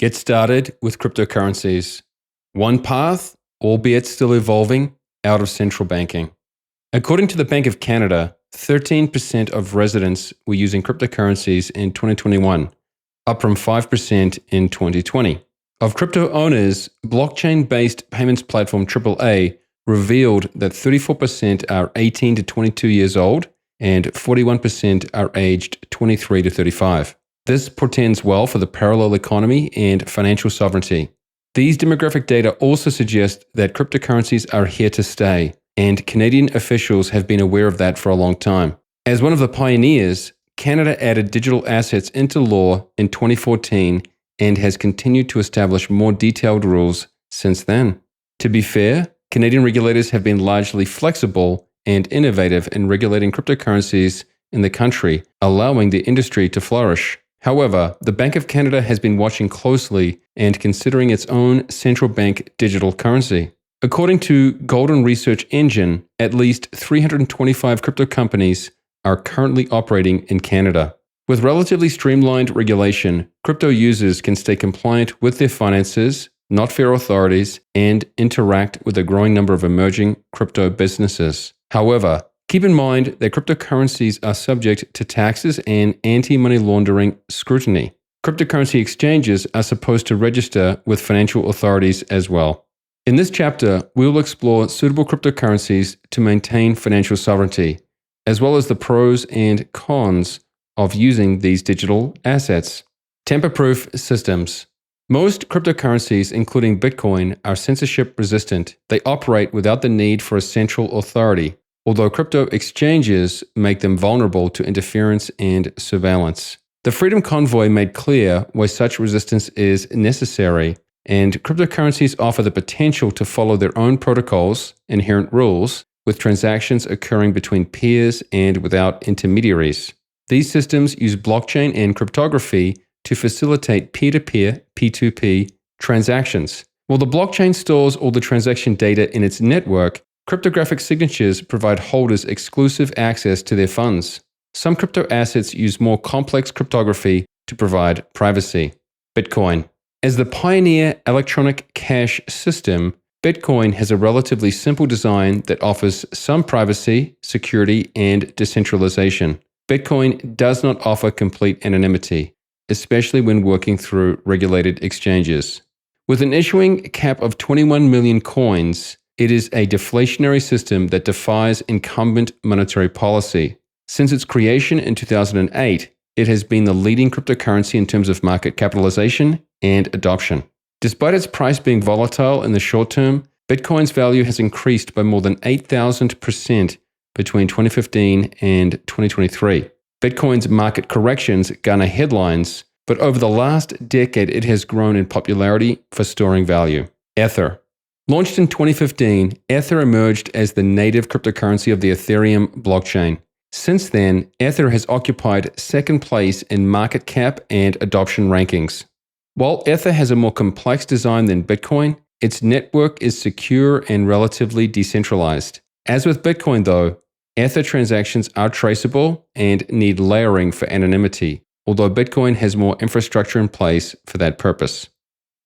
Get started with cryptocurrencies. One path, albeit still evolving, out of central banking. According to the Bank of Canada, 13% of residents were using cryptocurrencies in 2021, up from 5% in 2020. Of crypto owners, blockchain-based payments platform TripleA revealed that 34% are 18 to 22 years old and 41% are aged 23 to 35. This portends well for the parallel economy and financial sovereignty. These demographic data also suggest that cryptocurrencies are here to stay, and Canadian officials have been aware of that for a long time. As one of the pioneers, Canada added digital assets into law in 2014 and has continued to establish more detailed rules since then. To be fair, Canadian regulators have been largely flexible and innovative in regulating cryptocurrencies in the country, allowing the industry to flourish. However, the Bank of Canada has been watching closely and considering its own central bank digital currency. According to Golden Research Engine, at least 325 crypto companies are currently operating in Canada. With relatively streamlined regulation, crypto users can stay compliant with their finances, not fear authorities, and interact with a growing number of emerging crypto businesses. However, keep in mind that cryptocurrencies are subject to taxes and anti-money-laundering scrutiny. Cryptocurrency exchanges are supposed to register with financial authorities as well. In this chapter, we will explore suitable cryptocurrencies to maintain financial sovereignty, as well as the pros and cons of using these digital assets. Tamper-proof systems. Most cryptocurrencies, including Bitcoin, are censorship-resistant. They operate without the need for a central authority, although crypto exchanges make them vulnerable to interference and surveillance. The Freedom Convoy made clear why such resistance is necessary, and cryptocurrencies offer the potential to follow their own protocols, inherent rules, with transactions occurring between peers and without intermediaries. These systems use blockchain and cryptography to facilitate peer-to-peer, P2P, transactions. While the blockchain stores all the transaction data in its network, cryptographic signatures provide holders exclusive access to their funds. Some crypto assets use more complex cryptography to provide privacy. Bitcoin. As the pioneer electronic cash system, Bitcoin has a relatively simple design that offers some privacy, security, and decentralization. Bitcoin does not offer complete anonymity, especially when working through regulated exchanges. With an issuing cap of 21 million coins, it is a deflationary system that defies incumbent monetary policy. Since its creation in 2008, it has been the leading cryptocurrency in terms of market capitalization and adoption. Despite its price being volatile in the short term, Bitcoin's value has increased by more than 8,000% between 2015 and 2023. Bitcoin's market corrections garner headlines, but over the last decade it has grown in popularity for storing value. Ether. Launched in 2015, Ether emerged as the native cryptocurrency of the Ethereum blockchain. Since then, Ether has occupied second place in market cap and adoption rankings. While Ether has a more complex design than Bitcoin, its network is secure and relatively decentralized. As with Bitcoin though, Ether transactions are traceable and need layering for anonymity, although Bitcoin has more infrastructure in place for that purpose.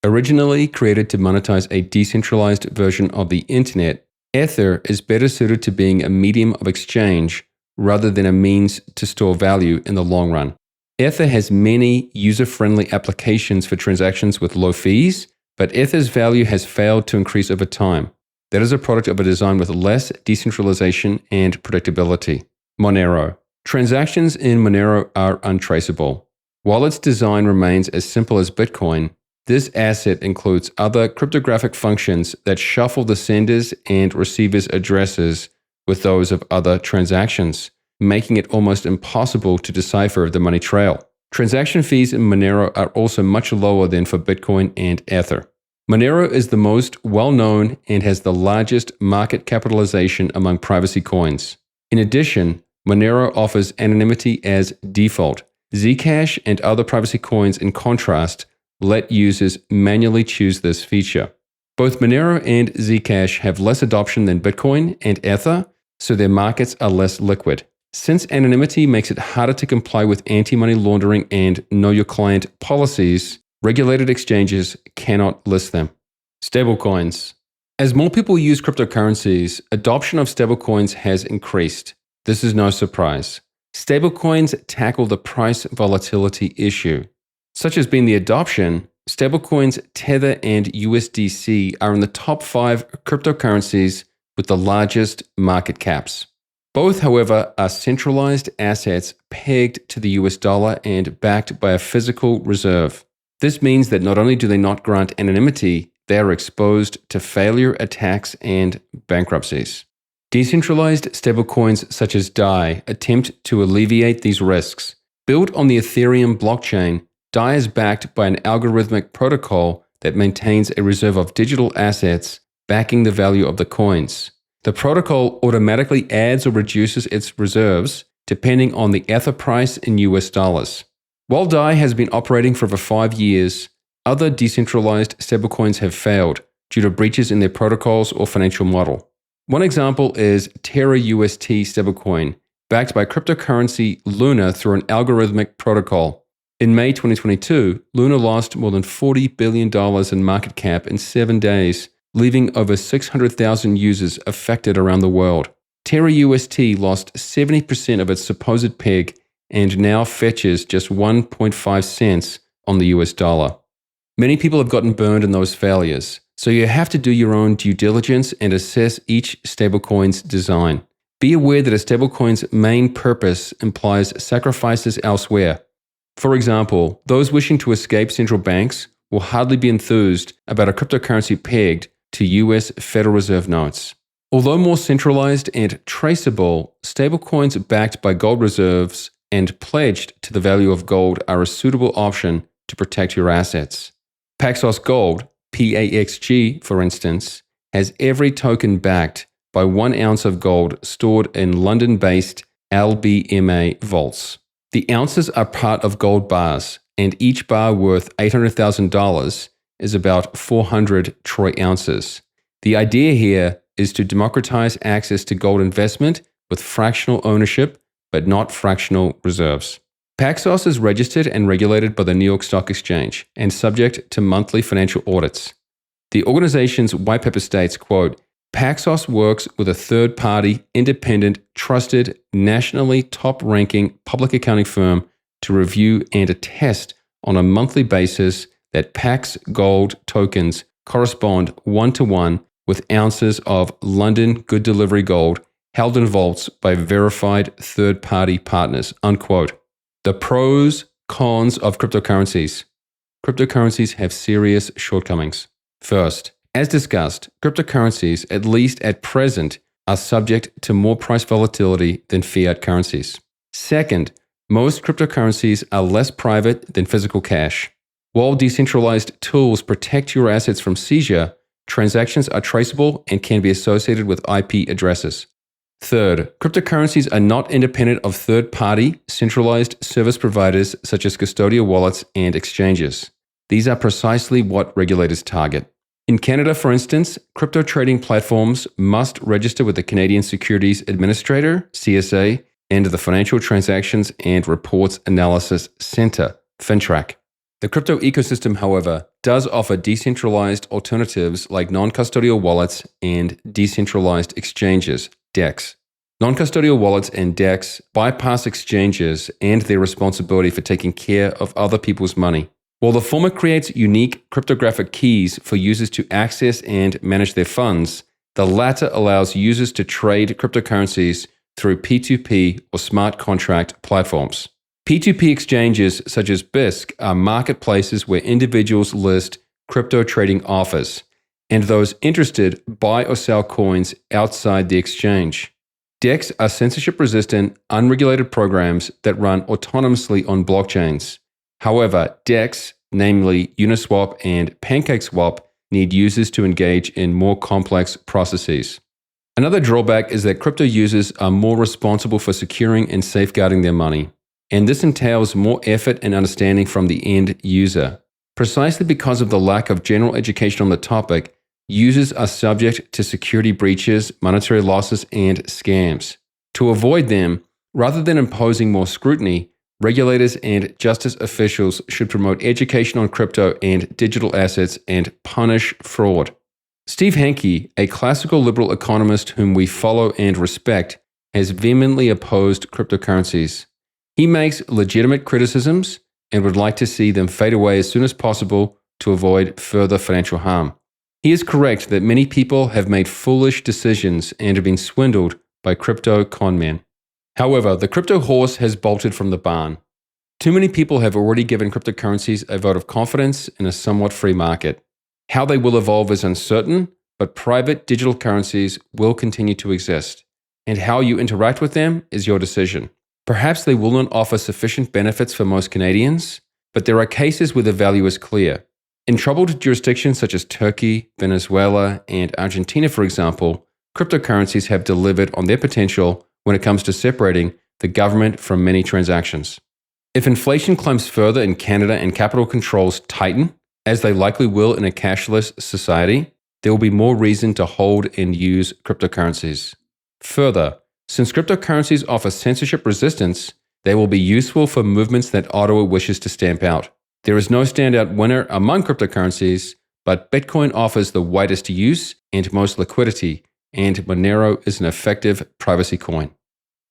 Originally created to monetize a decentralized version of the internet, Ether is better suited to being a medium of exchange rather than a means to store value in the long run. Ether has many user-friendly applications for transactions with low fees, but Ether's value has failed to increase over time. That is a product of a design with less decentralization and predictability. Monero. Transactions in Monero are untraceable. While its design remains as simple as Bitcoin, this asset includes other cryptographic functions that shuffle the sender's and receiver's addresses with those of other transactions, making it almost impossible to decipher the money trail. Transaction fees in Monero are also much lower than for Bitcoin and Ether. Monero is the most well-known and has the largest market capitalization among privacy coins. In addition, Monero offers anonymity as default. Zcash and other privacy coins, in contrast, let users manually choose this feature. Both Monero and Zcash have less adoption than Bitcoin and Ether, so their markets are less liquid. Since anonymity makes it harder to comply with anti-money laundering and know-your-client policies, Regulated exchanges cannot list them. Stablecoins. As more people use cryptocurrencies, adoption of stablecoins has increased. This is no surprise. Stablecoins tackle the price volatility issue. Such as being the adoption, stablecoins Tether and USDC are in the top 5 cryptocurrencies with the largest market caps. Both, however, are centralized assets pegged to the US dollar and backed by a physical reserve. This means that not only do they not grant anonymity, they are exposed to failure, attacks, and bankruptcies. Decentralized stablecoins such as DAI attempt to alleviate these risks. Built on the Ethereum blockchain, DAI is backed by an algorithmic protocol that maintains a reserve of digital assets backing the value of the coins. The protocol automatically adds or reduces its reserves depending on the Ether price in US dollars. While DAI has been operating for over 5 years, other decentralized stablecoins have failed due to breaches in their protocols or financial model. One example is Terra UST stablecoin, backed by cryptocurrency Luna through an algorithmic protocol. In May 2022, Luna lost more than $40 billion in market cap in 7 days, leaving over 600,000 users affected around the world. Terra UST lost 70% of its supposed peg and now fetches just 1.5 cents on the US dollar. Many people have gotten burned in those failures, so you have to do your own due diligence and assess each stablecoin's design. Be aware that a stablecoin's main purpose implies sacrifices elsewhere. For example, those wishing to escape central banks will hardly be enthused about a cryptocurrency pegged to US Federal Reserve notes. Although more centralized and traceable, stablecoins backed by gold reserves and pledged to the value of gold are a suitable option to protect your assets. Paxos Gold, PAXG, for instance, has every token backed by 1 ounce of gold stored in London-based LBMA vaults. The ounces are part of gold bars, and each bar worth $800,000 is about 400 troy ounces. The idea here is to democratize access to gold investment with fractional ownership, but not fractional reserves. Paxos is registered and regulated by the New York Stock Exchange and subject to monthly financial audits. The organization's white paper states, quote, Paxos works with a third-party, independent, trusted, nationally top-ranking public accounting firm to review and attest on a monthly basis that Pax Gold tokens correspond 1-to-1 with ounces of London Good Delivery gold held in vaults by verified third-party partners, unquote. The pros, cons of cryptocurrencies. Cryptocurrencies have serious shortcomings. First, as discussed, cryptocurrencies, at least at present, are subject to more price volatility than fiat currencies. Second, most cryptocurrencies are less private than physical cash. While decentralized tools protect your assets from seizure, transactions are traceable and can be associated with IP addresses. Third, cryptocurrencies are not independent of third-party, centralized service providers such as custodial wallets and exchanges. These are precisely what regulators target. In Canada, for instance, crypto trading platforms must register with the Canadian Securities Administrator, CSA, and the Financial Transactions and Reports Analysis Centre, FINTRAC. The crypto ecosystem, however, does offer decentralized alternatives like non-custodial wallets and decentralized exchanges, DEX. Non-custodial wallets and DEX bypass exchanges and their responsibility for taking care of other people's money. While the former creates unique cryptographic keys for users to access and manage their funds, the latter allows users to trade cryptocurrencies through P2P or smart contract platforms. P2P exchanges such as BISC are marketplaces where individuals list crypto trading offers, and those interested buy or sell coins outside the exchange. DEX are censorship-resistant, unregulated programs that run autonomously on blockchains. However, DEX, namely Uniswap and PancakeSwap, need users to engage in more complex processes. Another drawback is that crypto users are more responsible for securing and safeguarding their money, and this entails more effort and understanding from the end user. Precisely because of the lack of general education on the topic, users are subject to security breaches, monetary losses, and scams. To avoid them, rather than imposing more scrutiny, Regulators and justice officials should promote education on crypto and digital assets and punish fraud. Steve Hanke, a classical liberal economist whom we follow and respect, has vehemently opposed cryptocurrencies. He makes legitimate criticisms and would like to see them fade away as soon as possible to avoid further financial harm. He is correct that many people have made foolish decisions and have been swindled by crypto con men. However, the crypto horse has bolted from the barn. Too many people have already given cryptocurrencies a vote of confidence in a somewhat free market. How they will evolve is uncertain, but private digital currencies will continue to exist, and how you interact with them is your decision. Perhaps they will not offer sufficient benefits for most Canadians, but there are cases where the value is clear. In troubled jurisdictions such as Turkey, Venezuela, and Argentina, for example, cryptocurrencies have delivered on their potential when it comes to separating the government from many transactions. If inflation climbs further in Canada and capital controls tighten, as they likely will in a cashless society, there will be more reason to hold and use cryptocurrencies. Further, since cryptocurrencies offer censorship resistance, they will be useful for movements that Ottawa wishes to stamp out. There is no standout winner among cryptocurrencies, but Bitcoin offers the widest use and most liquidity, and Monero is an effective privacy coin.